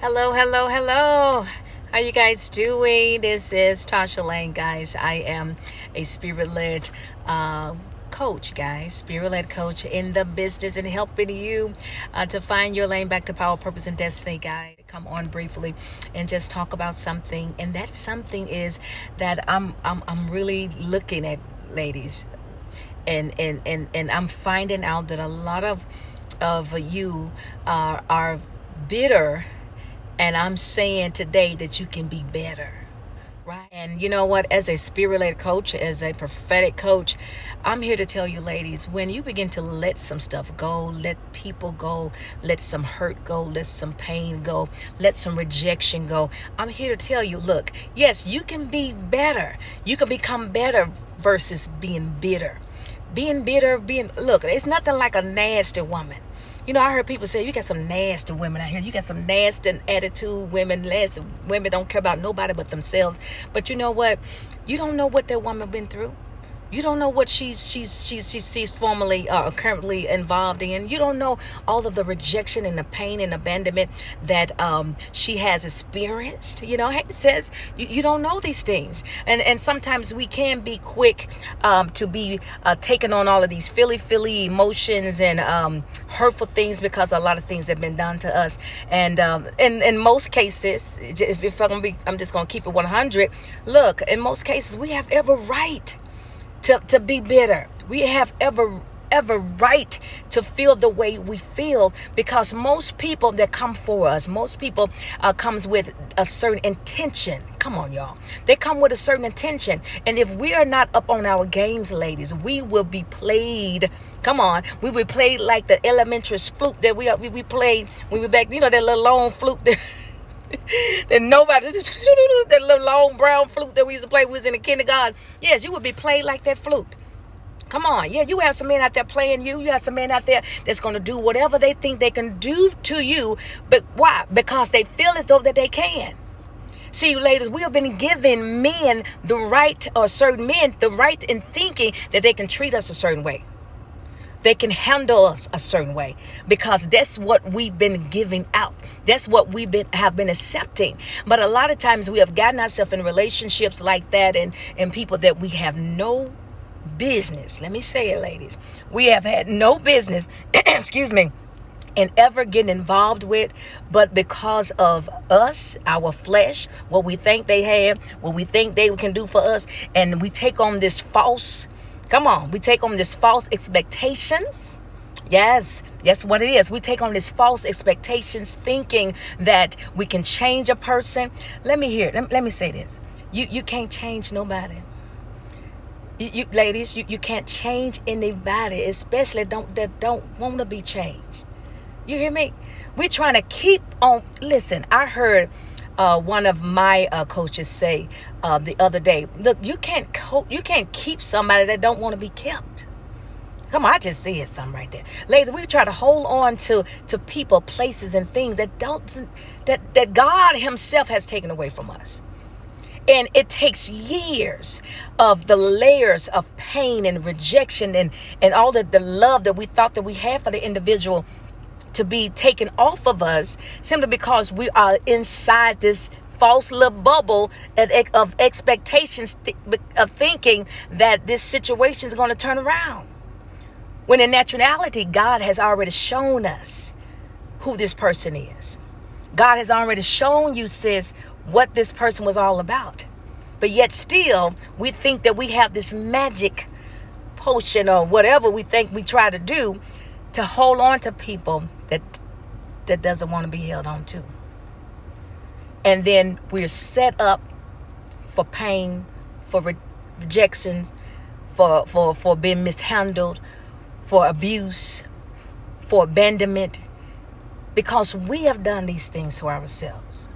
Hello, hello, hello. How you guys doing? This is Tasha Lane, guys. I am a spirit-led coach, guys. Spirit-led coach in the business and helping you to find your lane back to power, purpose, and destiny, guys. Come on briefly and just talk about something, and that something is that I'm really looking at, ladies, and I'm finding out that a lot of you are bitter, and I'm saying today that you can be better, right? And you know what? As a spirit-led coach, as a prophetic coach, I'm here to tell you, ladies, when you begin to let some stuff go, let people go, let some hurt go, let some pain go, let some rejection go, I'm here to tell you, look, yes, you can be better. You can become better versus being bitter. Being bitter, look, it's nothing like a nasty woman. You know, I heard people say, you got some nasty women out here. You got some nasty attitude women. Nasty women don't care about nobody but themselves. But you know what? You don't know what that woman been through. You don't know what she's formerly currently involved in. You don't know all of the rejection and the pain and abandonment that she has experienced. You know, it says you don't know these things, and sometimes we can be quick to be taking on all of these feely emotions and hurtful things because a lot of things have been done to us. And in most cases, if I'm just gonna keep it 100. Look, in most cases, we have every right to be bitter. We have ever right to feel the way we feel, because most people that come for us, most people comes with a certain intention. Come on, y'all. They come with a certain intention. And if we are not up on our games, ladies, we will be played. Come on. We will play like the elementary flute that we played when we back, that little long flute that that nobody, that little long brown flute that we used to play with in the kindergarten. Yes, you would be played like that flute. Come on. Yeah, you have some men out there playing you. You have some men out there that's going to do whatever they think they can do to you. But why? Because they feel as though that they can. See, you ladies, we have been giving men the right, or certain men, the right in thinking that they can treat us a certain way. They can handle us a certain way, because that's what we've been giving out. That's what have been accepting. But a lot of times we have gotten ourselves in relationships like that, and people that we have no business. Let me say it, ladies. We have had no business, excuse me, and ever getting involved with, but because of us, our flesh, what we think they have, what we think they can do for us, and we take on this false, we take on this false expectations. Yes, that's what it is. We take on this false expectations, thinking that we can change a person. Let me say this. You can't change nobody. You ladies, you can't change anybody, especially that don't want to be changed. You hear me? We're trying to keep on. Listen, I heard one of my coaches say the other day, look, you can't keep somebody that don't want to be kept. Come on, I just said something right there. Ladies, we try to hold on to people, places, and things that God himself has taken away from us. And it takes years of the layers of pain and rejection and all the love that we thought that we had for the individual to be taken off of us, simply because we are inside this false little bubble of expectations, of thinking that this situation is going to turn around. When in naturality, God has already shown us who this person is. God has already shown you, sis, what this person was all about. But yet still, we think that we have this magic potion or whatever we think we try to do to hold on to people that doesn't want to be held on to. And then we're set up for pain, for rejections, for being mishandled, for abuse, for abandonment, because we have done these things to ourselves.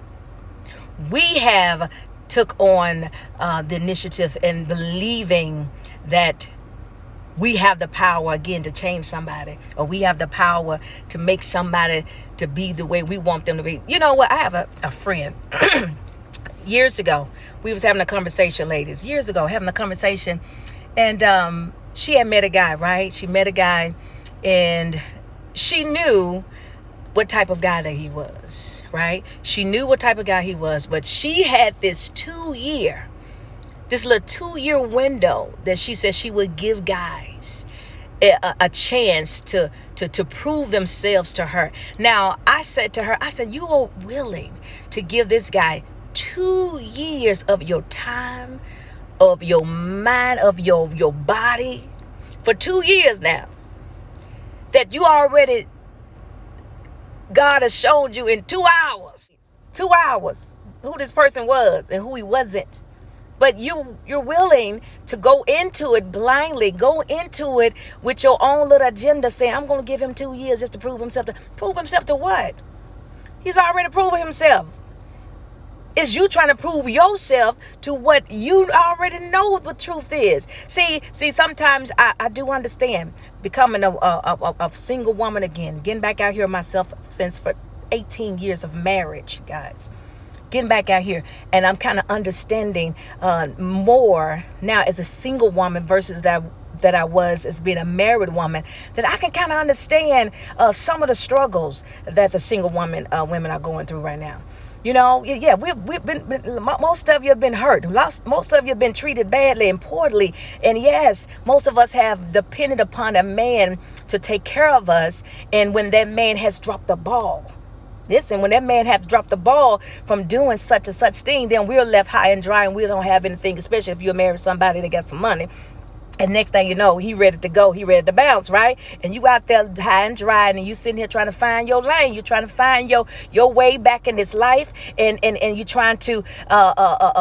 We have took on the initiative in believing that we have the power again to change somebody, or we have the power to make somebody to be the way we want them to be. You know what? I have a friend years ago. We was having a conversation, ladies, years ago, having a conversation, and she had met a guy, right? She met a guy, and she knew what type of guy that he was. right? She knew what type of guy he was, but she had this little 2 year window that she said she would give guys a chance to prove themselves to her. Now, I said to her, I said, you are willing to give this guy 2 years of your time, of your mind, of your body, for 2 years now, that you already, God has shown you in 2 hours, who this person was and who he wasn't. But you're willing to go into it blindly, go into it with your own little agenda, saying, I'm going to give him 2 years just to prove himself. Prove himself to what? He's already proven himself. It's you trying to prove yourself to what you already know the truth is. See, sometimes I do understand becoming a single woman again, getting back out here myself since for 18 years of marriage, guys. Getting back out here, and I'm kind of understanding more now as a single woman versus that I was as being a married woman, that I can kind of understand some of the struggles that the single women are going through right now. You know, yeah, we've been most of you have been hurt. Most of you have been treated badly and poorly. And yes, most of us have depended upon a man to take care of us. And when that man has dropped the ball, listen, when that man has dropped the ball from doing such and such thing, then we're left high and dry and we don't have anything, especially if you're married to somebody that got some money. And next thing you know, he ready to go. He ready to bounce, right? And you out there high and dry, and you sitting here trying to find your lane. You're trying to find your way back in this life, and you're trying to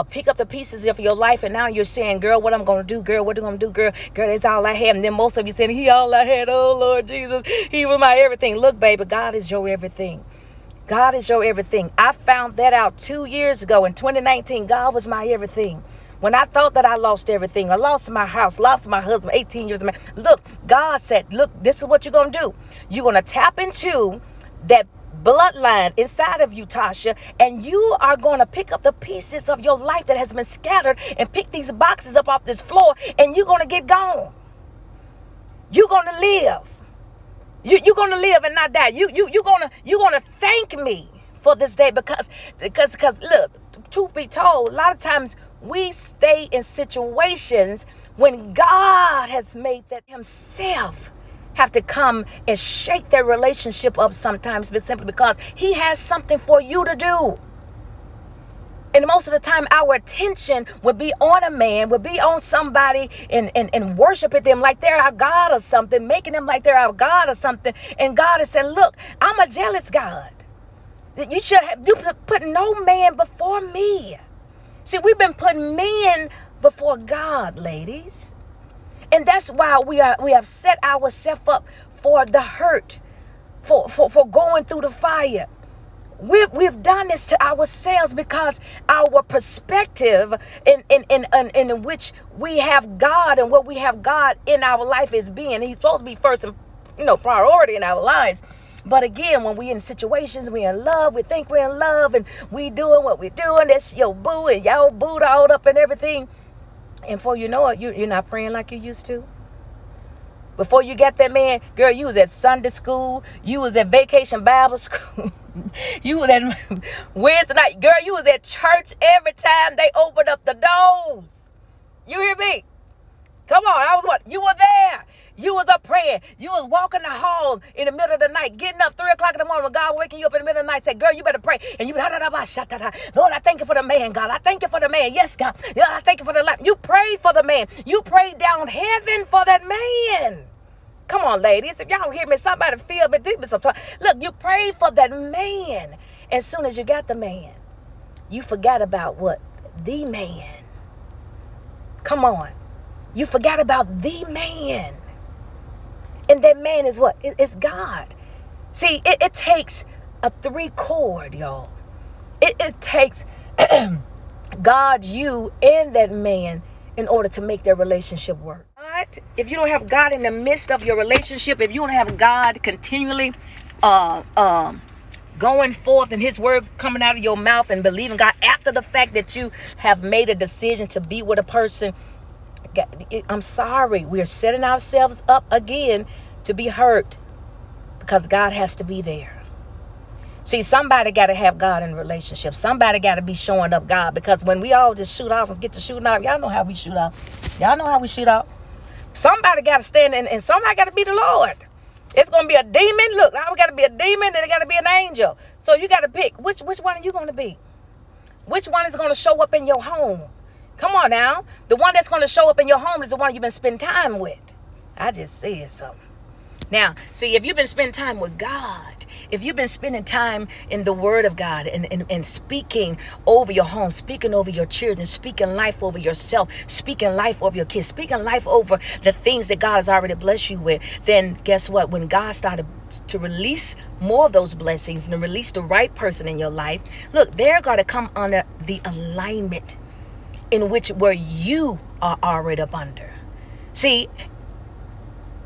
pick up the pieces of your life. And now you're saying, girl, what I'm going to do, girl, what am I going to do, girl, that's all I have. And then most of you saying, he all I had. Oh, Lord Jesus, he was my everything. Look, baby, God is your everything. God is your everything. I found that out 2 years ago in 2019. God was my everything. When I thought that I lost everything, I lost my house, lost my husband, 18 years of marriage. Look, God said, look, this is what you're going to do. You're going to tap into that bloodline inside of you, Toshia, and you are going to pick up the pieces of your life that has been scattered and pick these boxes up off this floor, and you're going to get gone. You're going to live. You're going to live and not die. You're going to thank me for this day because look, truth be told, a lot of times we stay in situations when God has made that himself have to come and shake their relationship up sometimes, but simply because he has something for you to do. And most of the time, our attention would be on a man, would be on somebody and worshiping them like they're our God or something, making them like they're our God or something. And God is saying, look, I'm a jealous God. You put no man before me. See, we've been putting men before God, ladies. And that's why we have set ourselves up for the hurt, for going through the fire. We've done this to ourselves because our perspective in which we have God and what we have God in our life is being. He's supposed to be first and priority in our lives. But again, when we're in situations, we're in love, we think we're in love, and we doing what we're doing. That's your boo, and y'all booed all up and everything. And before you know it, you're not praying like you used to. Before you got that man, girl, you was at Sunday school. You was at vacation Bible school. You was at Wednesday night. Girl, you was at church every time they opened up the doors. You hear me? Come on, you were there. You was up praying. You was walking the hall in the middle of the night, getting up 3 o'clock in the morning when God waking you up in the middle of the night. Say, girl, you better pray. And you Lord, I thank you for the man, God. I thank you for the man. Yes, God. Yeah, I thank you for the life. You prayed for the man. You prayed down heaven for that man. Come on, ladies. If y'all hear me, somebody feel a bit deep sometimes. Look, you prayed for that man. As soon as you got the man, you forgot about what? The man. Come on. You forgot about the man. And that man is what? It's God. See, it takes a 3-chord, y'all. It takes God, you, and that man in order to make their relationship work. But if you don't have God in the midst of your relationship, if you don't have God continually going forth and his word coming out of your mouth and believing God after the fact that you have made a decision to be with a person, I'm sorry, we're setting ourselves up again to be hurt because God has to be there. See, somebody got to have God in a relationship. Somebody got to be showing up God, because when we all just shoot off and get to shooting off, y'all know how we shoot off. Y'all know how we shoot off. Somebody got to stand in, and somebody got to be the Lord. It's going to be a demon. Look, now we got to be a demon, and it got to be an angel. So you got to pick which one are you going to be? Which one is going to show up in your home? Come on now. The one that's going to show up in your home is the one you've been spending time with. I just said something. Now, see, if you've been spending time with God, if you've been spending time in the Word of God and speaking over your home, speaking over your children, speaking life over yourself, speaking life over your kids, speaking life over the things that God has already blessed you with, then guess what? When God started to release more of those blessings and to release the right person in your life, look, they're going to come under the alignment in which where you are already up under. See,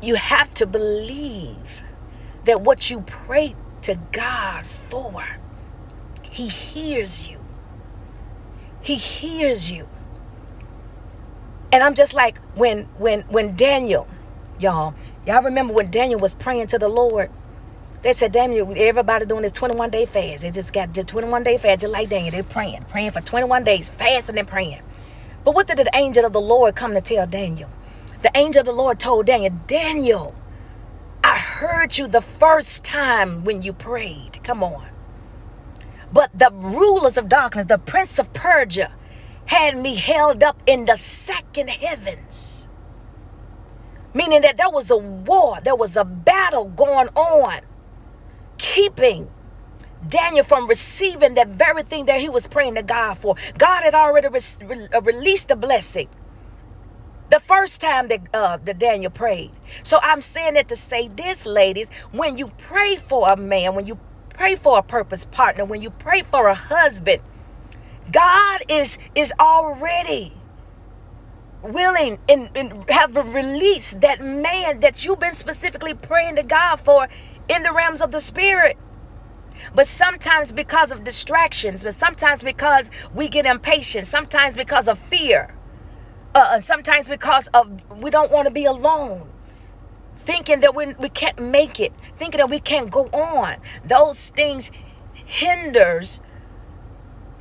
you have to believe that what you pray to God for, He hears you. He hears you. And I'm just like when Daniel, y'all remember when Daniel was praying to the Lord? They said, Daniel, everybody doing this 21-day fast. They just got the 21-day fast, just like Daniel. They're praying for 21 days, fasting and praying. But what did the angel of the Lord come to tell Daniel? The angel of the Lord told Daniel, Daniel, I heard you the first time when you prayed. Come on. But the rulers of darkness, the prince of Persia, had me held up in the second heavens. Meaning that there was a war, there was a battle going on, keeping Daniel from receiving that very thing that he was praying to God for. God had already released the blessing the first time that Daniel prayed. So I'm saying that to say this, ladies, when you pray for a man, when you pray for a purpose partner, when you pray for a husband, God is already willing and have released that man that you've been specifically praying to God for in the realms of the spirit. But sometimes because of distractions, but sometimes because we get impatient, sometimes because of fear, sometimes because of we don't want to be alone, thinking that we can't make it, thinking that we can't go on. Those things hinders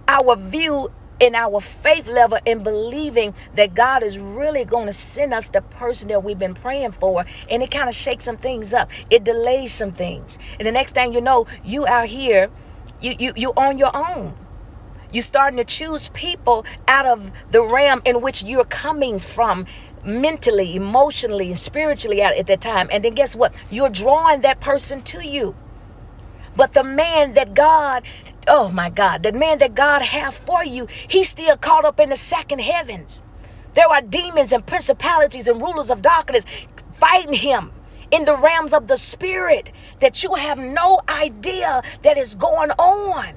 our view in our faith level in believing that God is really going to send us the person that we've been praying for. And it kind of shakes some things up. It delays some things. And the next thing you know, you out here, you on your own. You're starting to choose people out of the realm in which you're coming from mentally, emotionally, and spiritually at that time. And then guess what? You're drawing that person to you. But the man that God, oh my God, the man that God have for you, he's still caught up in the second heavens. There are demons and principalities and rulers of darkness fighting him in the realms of the spirit that you have no idea that is going on.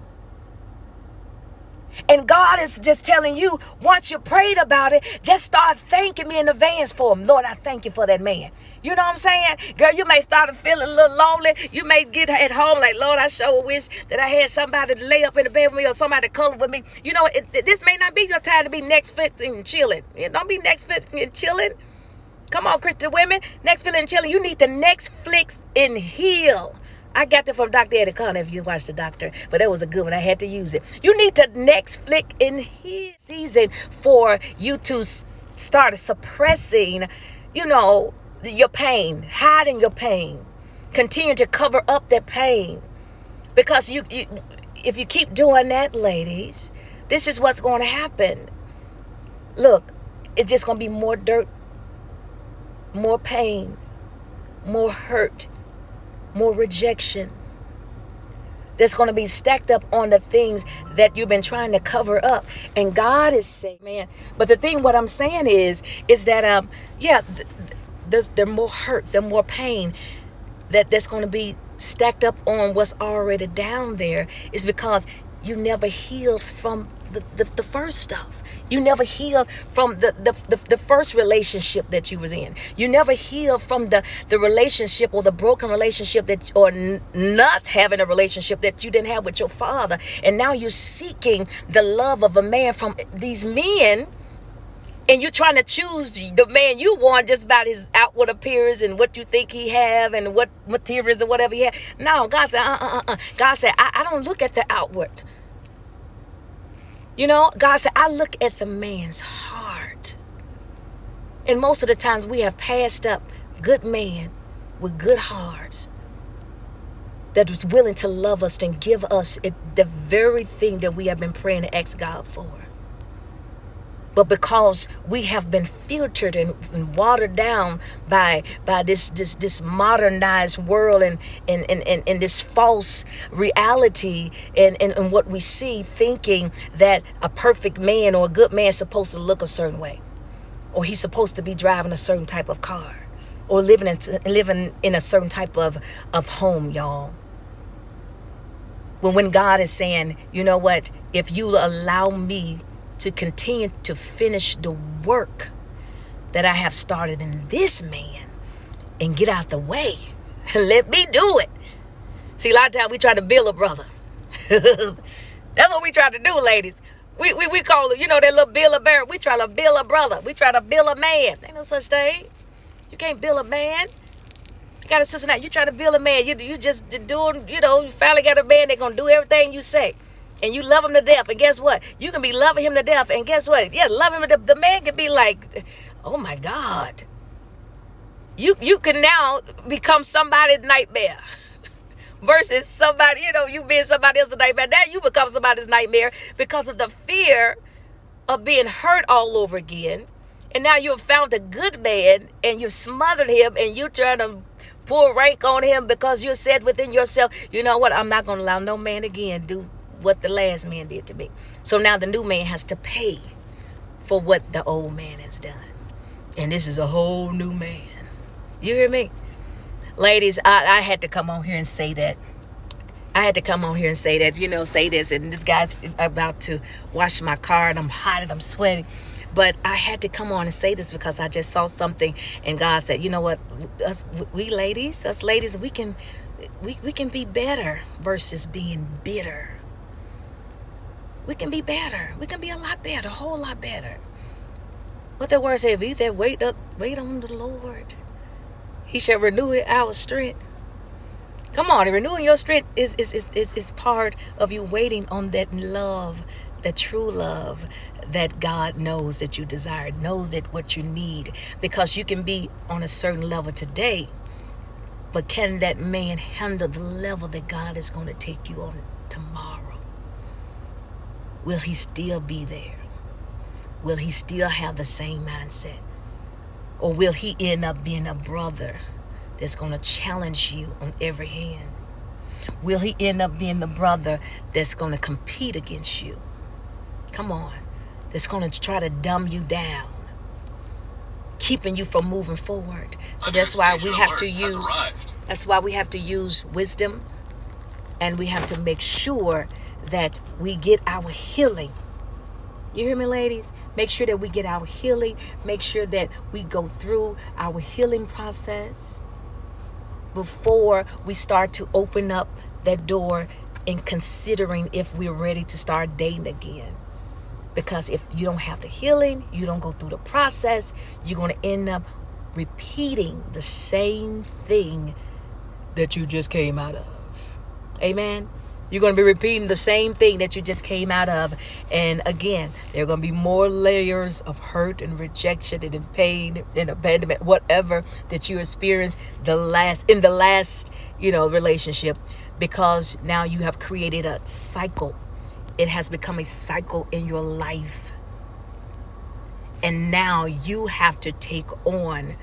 And God is just telling you, once you prayed about it, just start thanking me in advance for him. Lord, I thank you for that man. You know what I'm saying? Girl, you may start feeling a little lonely. You may get at home like, Lord, I sure wish that I had somebody to lay up in the bed with me or somebody to cuddle with me. You know, this may not be your time to be Netflix and chilling. Don't be Netflix and chilling. Come on, Christian women. Netflix and chilling. You need to Netflix and heal. I got that from Dr. Eddie Connor, if you watched the doctor, but that was a good one. I had to use it. You need to Netflix in his season for you to start suppressing, your pain, hiding your pain, continue to cover up that pain. Because if you keep doing that, ladies, this is what's going to happen. Look, it's just going to be more dirt, more pain, more hurt, more rejection that's going to be stacked up on the things that you've been trying to cover up. And God is saying, man, but the thing, what I'm saying is that, there's more hurt, there's more pain that's going to be stacked up on what's already down there, is because you never healed from the first stuff. You never healed from the first relationship that you was in. You never healed from the relationship or the broken relationship or not having a relationship that you didn't have with your father. And now you're seeking the love of a man from these men And you're trying to choose the man you want just about his outward appearance and what you think he have and what materials or whatever he have. No, God said, God said, I don't look at the outward. You know, God said, I look at the man's heart. And most of the times we have passed up good men with good hearts that was willing to love us and give us the very thing that we have been praying to ask God for. But because we have been filtered and watered down by this modernized world and this false reality and what we see, thinking that a perfect man or a good man is supposed to look a certain way, or he's supposed to be driving a certain type of car, or living in a certain type of home, y'all. When God is saying, you know what, if you allow me to continue to finish the work that I have started in this man and get out the way, let me do it. See, a lot of times we try to build a brother. That's what we try to do, ladies. We call it, that little build a bear. We try to build a brother. We try to build a man. Ain't no such thing. You can't build a man. You got a sister now. You try to build a man. You just doing, you finally got a man that's going to do everything you say. And you love him to death. And guess what? You can be loving him to death. And guess what? Yeah, love him to death. The man can be like, oh my God. You can now become somebody's nightmare. Versus somebody, you being somebody else's nightmare. Now you become somebody's nightmare because of the fear of being hurt all over again. And now you have found a good man and you've smothered him and you're trying to pull rank on him because you said within yourself, you know what? I'm not going to allow no man again do what the last man did to me. So now the new man has to pay for what the old man has done. And this is a whole new man. You hear me? Ladies, I had to come on here and say that. Say this. And this guy's about to wash my car and I'm hot and I'm sweating. But I had to come on and say this because I just saw something and God said, you know what? Us ladies, we can be better versus being bitter. We can be better. We can be a lot better, a whole lot better. What the word says, if that wait on the Lord, He shall renew our strength. Come on, renewing your strength is part of you waiting on that love, that true love that God knows that you desire, knows that what you need. Because you can be on a certain level today, but can that man handle the level that God is going to take you on tomorrow? Will he still be there? Will he still have the same mindset? Or will he end up being a brother that's going to challenge you on every hand? Will he end up being the brother that's going to compete against you? Come on. That's going to try to dumb you down, keeping you from moving forward. So that's why we have to use wisdom, and we have to make sure that we get our healing. You hear me, ladies? Make sure that we get our healing. Make sure that we go through our healing process before we start to open up that door in considering if we're ready to start dating again. Because if you don't have the healing, you don't go through the process, you're going to end up repeating the same thing that you just came out of. Amen? You're going to be repeating the same thing that you just came out of. And again, there are going to be more layers of hurt and rejection and pain and abandonment, whatever that you experienced in the last relationship, because now you have created a cycle. It has become a cycle in your life. And now you have to take on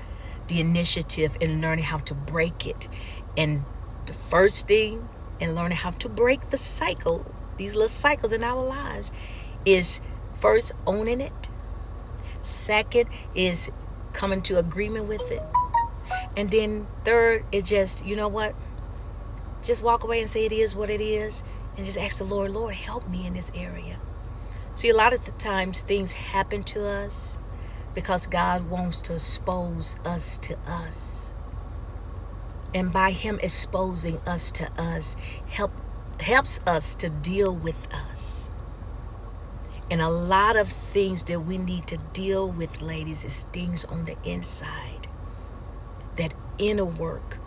the initiative in learning how to break it. And the first thing in learning how to break the cycle, these little cycles in our lives, is first owning it. Second is coming to agreement with it. And then third is just, just walk away and say it is what it is. And just ask the Lord, help me in this area. See, a lot of the times things happen to us because God wants to expose us to us. And by Him exposing us to us, helps us to deal with us. And a lot of things that we need to deal with, ladies, is things on the inside. That inner work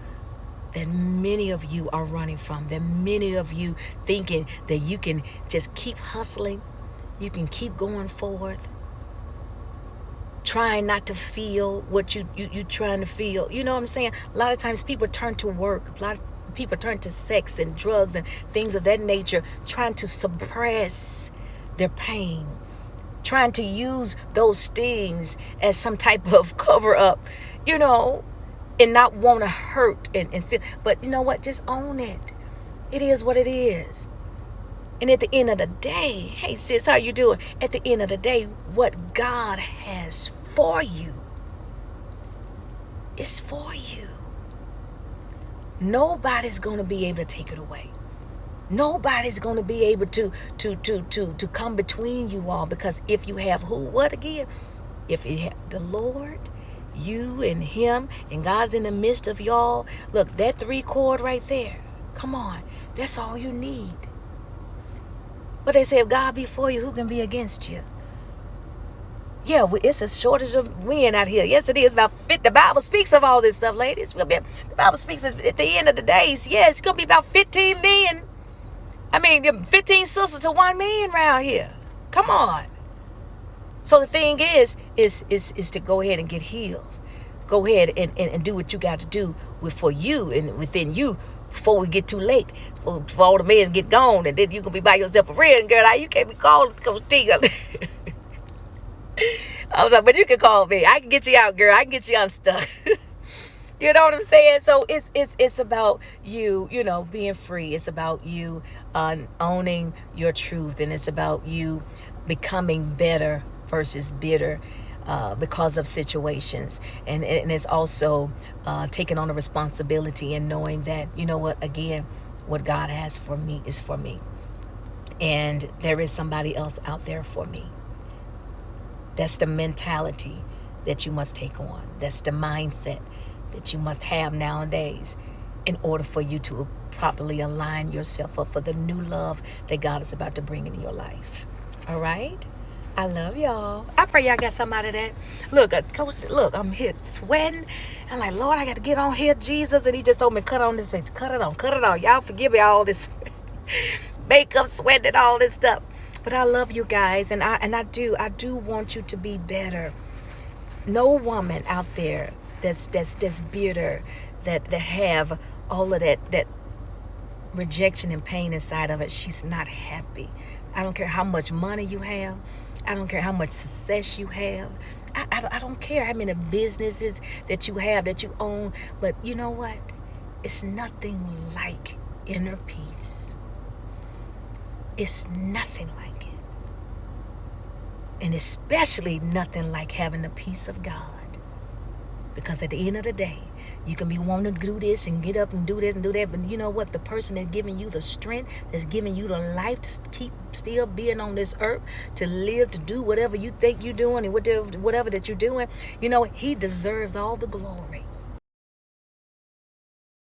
that many of you are running from, that many of you thinking that you can just keep hustling, you can keep going forth, trying not to feel what you trying to feel. You know what I'm saying? A lot of times people turn to work. A lot of people turn to sex and drugs and things of that nature, trying to suppress their pain, trying to use those things as some type of cover up, you know, and not want to hurt and feel. But you know what? Just own it. It is what it is. And at the end of the day, hey sis, how you doing? At the end of the day, what God has for you is for you. Nobody's going to be able to take it away. Nobody's going to be able to come between you all, because if you have who, what again? If you have the Lord, you and him, and God's in the midst of y'all, look, that 3 chord right there, come on, that's all you need. But they say, if God be for you, who can be against you? Yeah, it's a shortage of men out here. Yes, it is. About 50. The Bible speaks of all this stuff, ladies. The Bible speaks at the end of the days. Yes, it's going to be about 15 men. 15 sisters to 1 man around here. Come on. So the thing is to go ahead and get healed. Go ahead and do what you got to do for you and within you before we get too late. For all the men get gone, and then you can be by yourself for real. And girl, you can't be called Coach T. I was like, but you can call me. I can get you out, girl. I can get you unstuck. You know what I'm saying? So it's about you, being free. It's about you owning your truth, and it's about you becoming better versus bitter because of situations. And it's also taking on a responsibility and knowing that, you know what, again, what God has for me is for me. And there is somebody else out there for me. That's the mentality that you must take on. That's the mindset that you must have nowadays in order for you to properly align yourself up for the new love that God is about to bring into your life. All right? I love y'all. I pray y'all got something out of that. Look, I'm here sweating. I'm like, Lord, I got to get on here, Jesus. And he just told me, cut on this page. Cut it on. Y'all forgive me all this makeup, sweating, all this stuff. But I love you guys. And I do want you to be better. No woman out there that's bitter, that have all of that rejection and pain inside of it, she's not happy. I don't care how much money you have. I don't care how much success you have. I don't care how many businesses that you have, that you own. But you know what? It's nothing like inner peace. It's nothing like it. And especially nothing like having the peace of God. Because at the end of the day, you can be wanting to do this and get up and do this and do that. But you know what? The person that's giving you the strength, that's giving you the life to keep still being on this earth, to live, to do whatever you think you're doing and whatever that you're doing, he deserves all the glory.